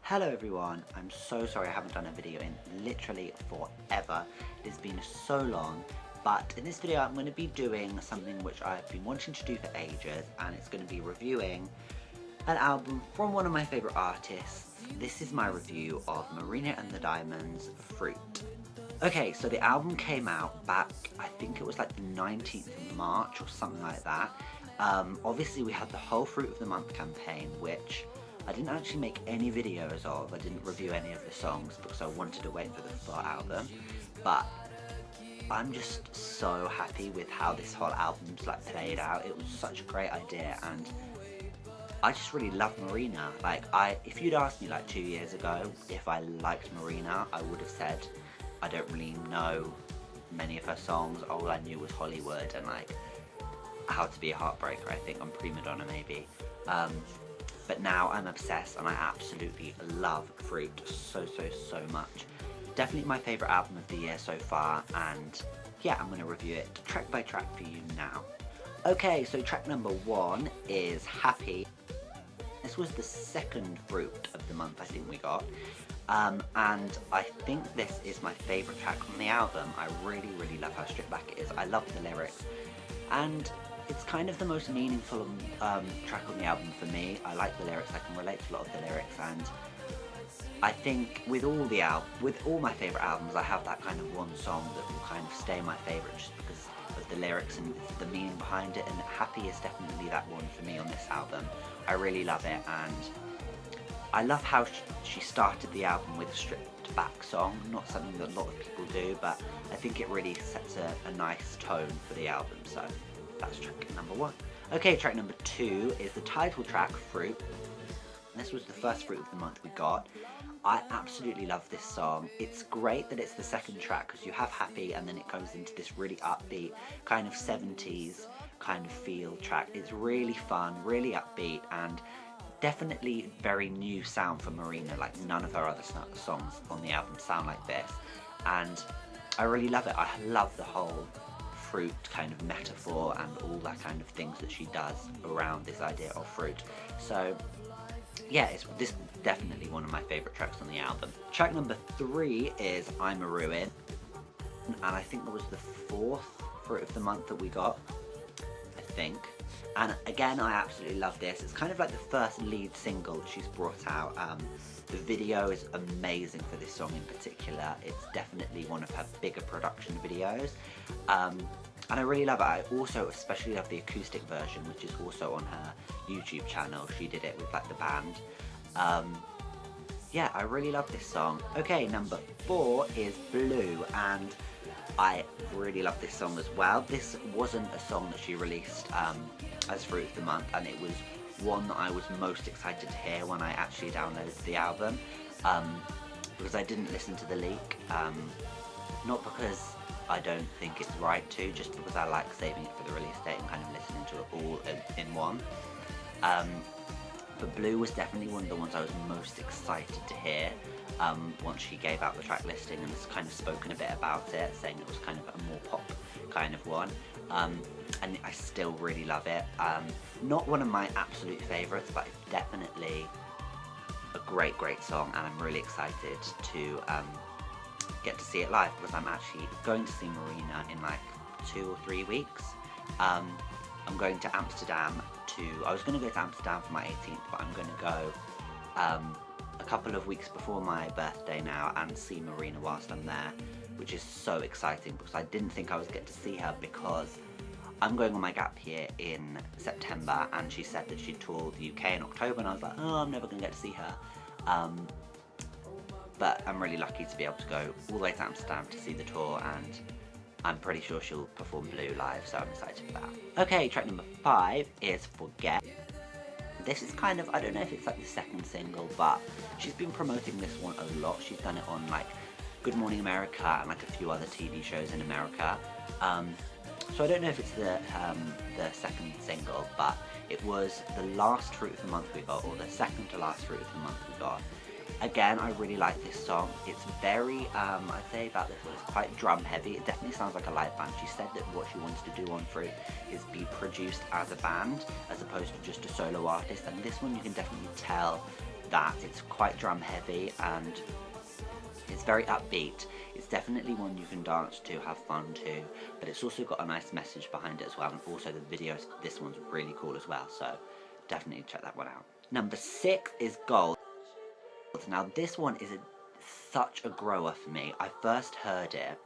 Hello everyone, I'm so sorry I haven't done a video in literally forever. It's been so long, but in this video I'm going to be doing something which I've been wanting to do for ages, and it's going to be reviewing an album from one of my favourite artists. This is my review of Marina and the Diamonds' Fruit. Okay, so the album came out back, I think it was like the 19th of March or something like that. Obviously we had the whole Fruit of the Month campaign, which I didn't actually make any videos of. I didn't review any of the songs because I wanted to wait for the full album, but I'm just so happy with how this whole album's played out. It was such a great idea, and I just really love Marina. If you'd asked me 2 years ago if I liked Marina, I would have said I don't really know many of her songs. All I knew was Hollywood and How to Be a Heartbreaker, I think, on Prima Donna maybe. But now I'm obsessed and I absolutely love Fruit so much. Definitely my favourite album of the year so far, and yeah, I'm going to review it track by track for you now. Okay, so track number 1 is Happy. This was the second Fruit of the month I think we got, and I think this is my favourite track on the album. I really love how stripped back it is. I love the lyrics, and it's kind of the most meaningful track on the album for me. I like the lyrics, I can relate to a lot of the lyrics, and I think with all my favourite albums, I have that kind of one song that will kind of stay my favourite just because of the lyrics and the meaning behind it, and Happy is definitely that one for me on this album. I really love it, and I love how she started the album with a stripped back song, not something that a lot of people do, but I think it really sets a nice tone for the album, so that's track number 1. Okay, track number 2 is the title track, Fruit. This was the first Fruit of the month we got. I absolutely love this song. It's great that it's the second track because you have Happy and then it goes into this really upbeat kind of 70s kind of feel track. It's really fun, really upbeat, and definitely very new sound for Marina. None of her other songs on the album sound like this, and I really love it. I love the whole fruit kind of metaphor and all that kind of things that she does around this idea of fruit. So yeah, this is definitely one of my favourite tracks on the album. Track number 3 is I'm a Ruin, and I think it was the 4th Fruit of the month that we got, I think. And again, I absolutely love this. It's kind of like the first lead single that she's brought out. The video is amazing for this song in particular. It's definitely one of her bigger production videos. And I really love it. I also especially love the acoustic version, which is also on her YouTube channel. She did it with the band. Yeah, I really love this song. Okay, number 4 is Blue, and I really love this song as well. This wasn't a song that she released as Fruit of the Month, and it was one that I was most excited to hear when I actually downloaded the album, because I didn't listen to the leak, not because I don't think it's right to, just because I like saving it for the release date and kind of listening to it all in one. But Blue was definitely one of the ones I was most excited to hear once she gave out the track listing and has kind of spoken a bit about it, saying it was kind of a more pop kind of one. And I still really love it. Not one of my absolute favourites, but it's definitely a great song, and I'm really excited to get to see it live because I'm actually going to see Marina in 2 or 3 weeks. I'm going to Amsterdam I was going to go to Amsterdam for my 18th, but I'm going to go a couple of weeks before my birthday now and see Marina whilst I'm there, which is so exciting because I didn't think I was get to see her because I'm going on my gap year in September, and she said that she'd tour the UK in October, and I was like, oh, I'm never going to get to see her. But I'm really lucky to be able to go all the way to Amsterdam to see the tour, and I'm pretty sure she'll perform Blue live, so I'm excited for that. Okay, track number 5 is Forget. This is kind of, I don't know if it's the second single, but she's been promoting this one a lot. She's done it on Good Morning America and a few other TV shows in America. So I don't know if it's the second single, but it was the last Fruit of the Month we got, or the second to last Fruit of the Month we got. Again, I really like this song. It's very, I'd say about this one, it's quite drum heavy. It definitely sounds like a live band. She said that what she wants to do on Fruit is be produced as a band as opposed to just a solo artist, and this one you can definitely tell that. It's quite drum heavy and it's very upbeat. It's definitely one you can dance to, have fun to, but it's also got a nice message behind it as well, and also the videos, this one's really cool as well, so definitely check that one out. Number 6 is Gold. Now this one is such a grower for me. I first heard it,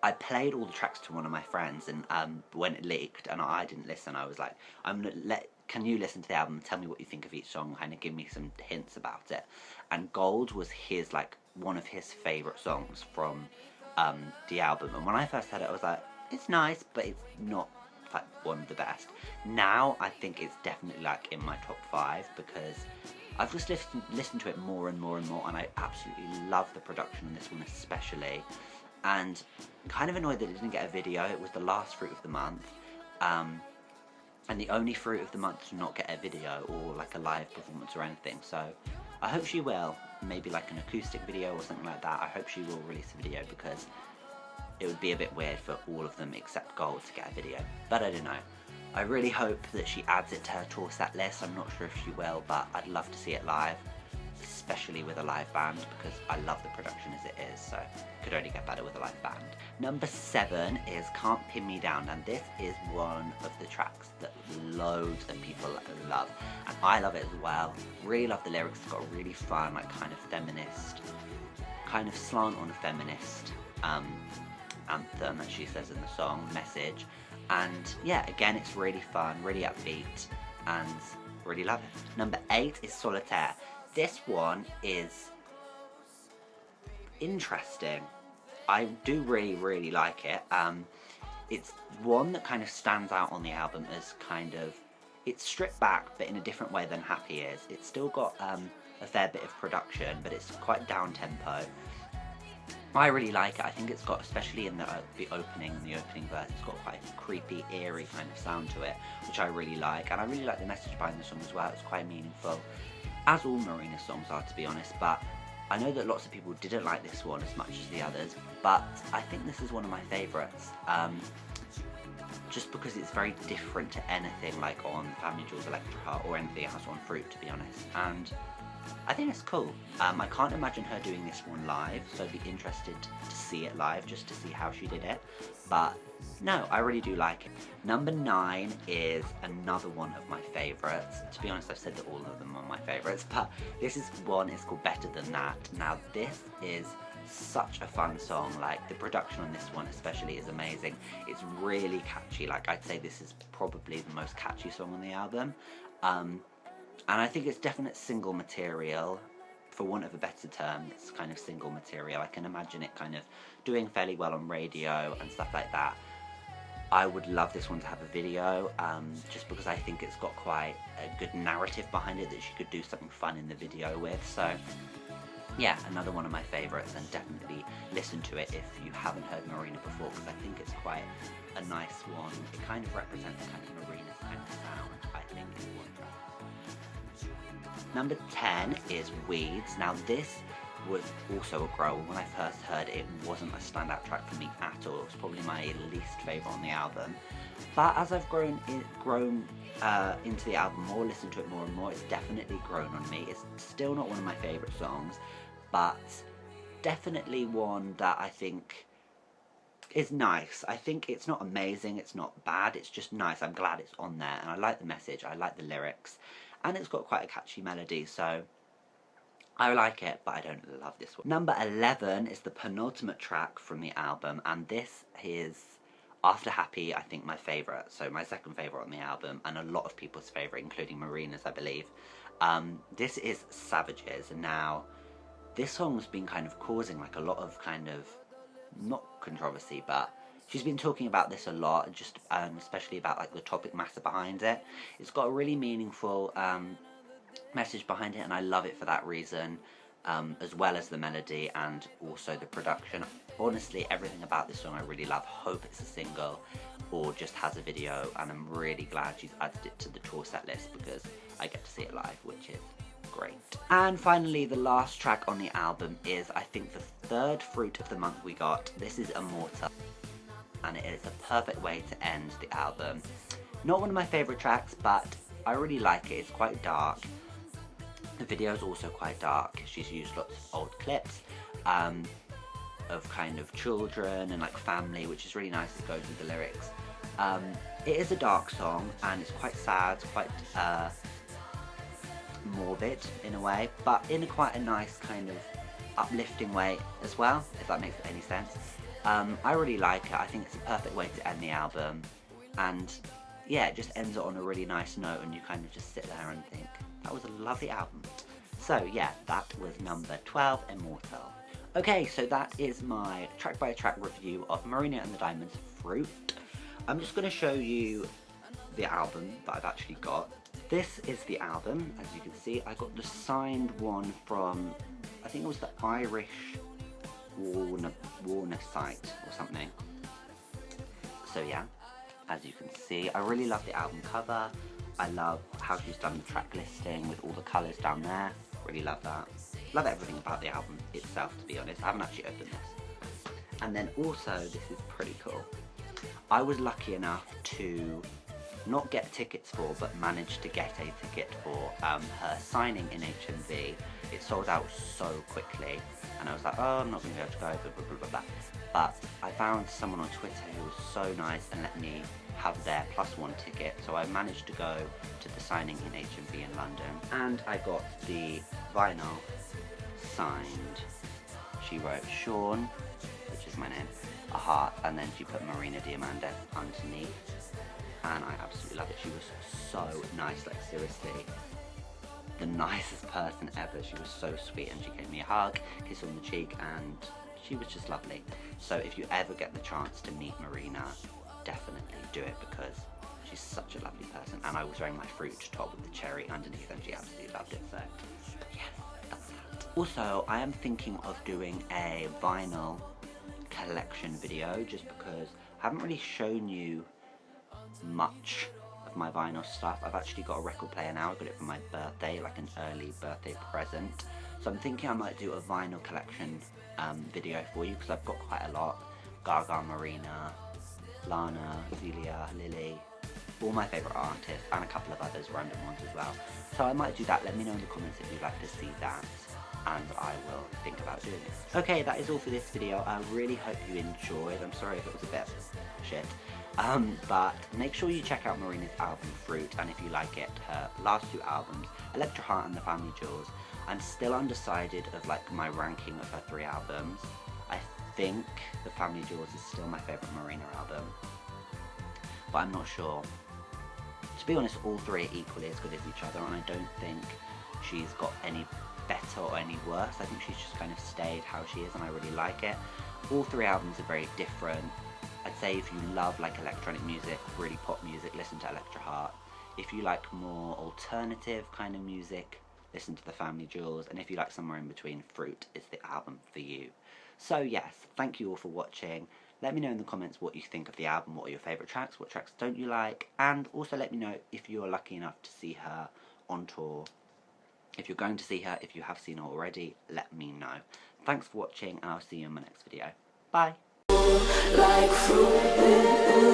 I played all the tracks to one of my friends, and when it leaked and I didn't listen, I was like, can you listen to the album and tell me what you think of each song, kind of give me some hints about it. And Gold was his, like, one of his favourite songs from the album, and when I first heard it I was like, it's nice, but it's not like one of the best. Now I think it's definitely like in my top 5, because I've just listened to it more and more and more, and I absolutely love the production on this one especially. And kind of annoyed that it didn't get a video. It was the last Fruit of the month, and the only Fruit of the month to not get a video or like a live performance or anything. So I hope she will, maybe like an acoustic video or something like that. I hope she will release a video, because it would be a bit weird for all of them except Gold to get a video. But I don't know. I really hope that she adds it to her tour set list. I'm not sure if she will, but I'd love to see it live, especially with a live band, because I love the production as it is, so it could only get better with a live band. Number 7 is Can't Pin Me Down, and this is one of the tracks that loads of people love, and I love it as well. Really love the lyrics. It's got a really fun, like, kind of feminist, kind of slant on a feminist anthem, as she says in the song, message. And yeah, again, it's really fun, really upbeat, and really love it. Number 8 is Solitaire. This one is interesting. I do really like it. It's one that kind of stands out on the album as kind of, it's stripped back but in a different way than Happy is. It's still got a fair bit of production, but it's quite down tempo. I really like it. I think it's got, especially in the opening verse, it's got quite a creepy, eerie kind of sound to it, which I really like. And I really like the message behind the song as well. It's quite meaningful, as all Marina songs are, to be honest. But I know that lots of people didn't like this one as much as the others, but I think this is one of my favourites. Just because it's very different to anything like on Family Jewels, Electra Heart, or anything else on Fruit, to be honest. And I think it's cool. I can't imagine her doing this one live, so I'd be interested to see it live, just to see how she did it. But no, I really do like it. Number 9 is another one of my favourites. To be honest, I've said that all of them are my favourites, but this is one, it's called Better Than That. Now this is such a fun song. Like, the production on this one especially is amazing. It's really catchy. Like, I'd say this is probably the most catchy song on the album. And I think it's definite single material, for want of a better term. It's kind of single material. I can imagine it kind of doing fairly well on radio and stuff like that. I would love this one to have a video, just because I think it's got quite a good narrative behind it that she could do something fun in the video with. So yeah, another one of my favourites, and definitely listen to it if you haven't heard Marina before, because I think it's quite a nice one. It kind of represents kind of Marina's kind of sound, I think, in one track. Number 10 is Weeds. Now this was also a grower. When I first heard it, it wasn't a standout track for me at all. It was probably my least favourite on the album. But as I've grown into the album more, listened to it more and more, it's definitely grown on me. It's still not one of my favourite songs, but definitely one that I think is nice. I think it's not amazing, it's not bad, it's just nice. I'm glad it's on there, and I like the message, I like the lyrics, and it's got quite a catchy melody, so I like it, but I don't love this one. Number 11 is the penultimate track from the album, and this is, after Happy, I think my favourite, so my second favourite on the album, and a lot of people's favourite, including Marina's, I believe. This is Savages, and now this song's been kind of causing like a lot of kind of, not controversy, but she's been talking about this a lot, just especially about like the topic matter behind it. It's got a really meaningful message behind it, and I love it for that reason, as well as the melody and also the production. Honestly, everything about this song I really love. Hope it's a single or just has a video, and I'm really glad she's added it to the tour set list, because I get to see it live, which is great. And finally, the last track on the album is, I think, the third Fruit of the month we got. This is Immortal, and it is a perfect way to end the album. Not one of my favourite tracks, but I really like it. It's quite dark. The video is also quite dark. She's used lots of old clips of kind of children and like family, which is really nice. It goes with the lyrics. It is a dark song and it's quite sad, quite morbid in a way, but in quite a nice kind of uplifting way as well, if that makes any sense. I really like it. I think it's a perfect way to end the album, and yeah, it just ends it on a really nice note and you kind of just sit there and think, that was a lovely album. So yeah, that was number 12, Immortal. Okay, so that is my track by track review of Marina and the Diamonds' Fruit. I'm just going to show you the album that I've actually got. This is the album, as you can see. I got the signed one from, I think it was the Irish Warner site or something. So yeah, as you can see, I really love the album cover. I love how she's done the track listing with all the colours down there. Really love that. Love everything about the album itself, to be honest. I haven't actually opened this. And then also, this is pretty cool. I was lucky enough to not get tickets for, but managed to get a ticket for her signing in HMV. It sold out so quickly, and I was like, oh, I'm not going to be able to go, blah, blah, blah, blah, blah. But I found someone on Twitter who was so nice and let me have their +1 ticket, so I managed to go to the signing in HMV in London, and I got the vinyl signed. She wrote Sean, which is my name, a heart, and then she put Marina Diamanda underneath, and I absolutely love it. She was so nice, like seriously, the nicest person ever. She was so sweet, and she gave me a hug, kiss on the cheek, and she was just lovely. So if you ever get the chance to meet Marina, definitely do it, because she's such a lovely person. And I was wearing my Fruit top with the cherry underneath, and she absolutely loved it. So yeah, that's that. Also, I am thinking of doing a vinyl collection video, just because I haven't really shown you much of my vinyl stuff. I've actually got a record player now. I got it for my birthday, like an early birthday present. So I'm thinking I might do a vinyl collection video for you, because I've got quite a lot. Gaga, Marina, Lana, Celia, Lily, all my favourite artists, and a couple of others, random ones as well. So I might do that. Let me know in the comments if you'd like to see that, and I will think about doing it. Okay, that is all for this video. I really hope you enjoyed. I'm sorry if it was a bit shit. But make sure you check out Marina's album Fruit, and if you like it, her last 2 albums, Electra Heart and The Family Jewels. I'm still undecided of like my ranking of her 3 albums. I think The Family Jewels is still my favourite Marina album, but I'm not sure. To be honest, all 3 are equally as good as each other, and I don't think she's got any better or any worse. I think she's just kind of stayed how she is, and I really like it. All 3 albums are very different. I'd say if you love like electronic music, really pop music, listen to Electra Heart. If you like more alternative kind of music, listen to The Family Jewels. And if you like somewhere in between, Fruit is the album for you. So yes, thank you all for watching. Let me know in the comments what you think of the album, what are your favourite tracks, what tracks don't you like, and also let me know if you're lucky enough to see her on tour. If you're going to see her, if you have seen her already, let me know. Thanks for watching, and I'll see you in my next video. Bye! Like fruit.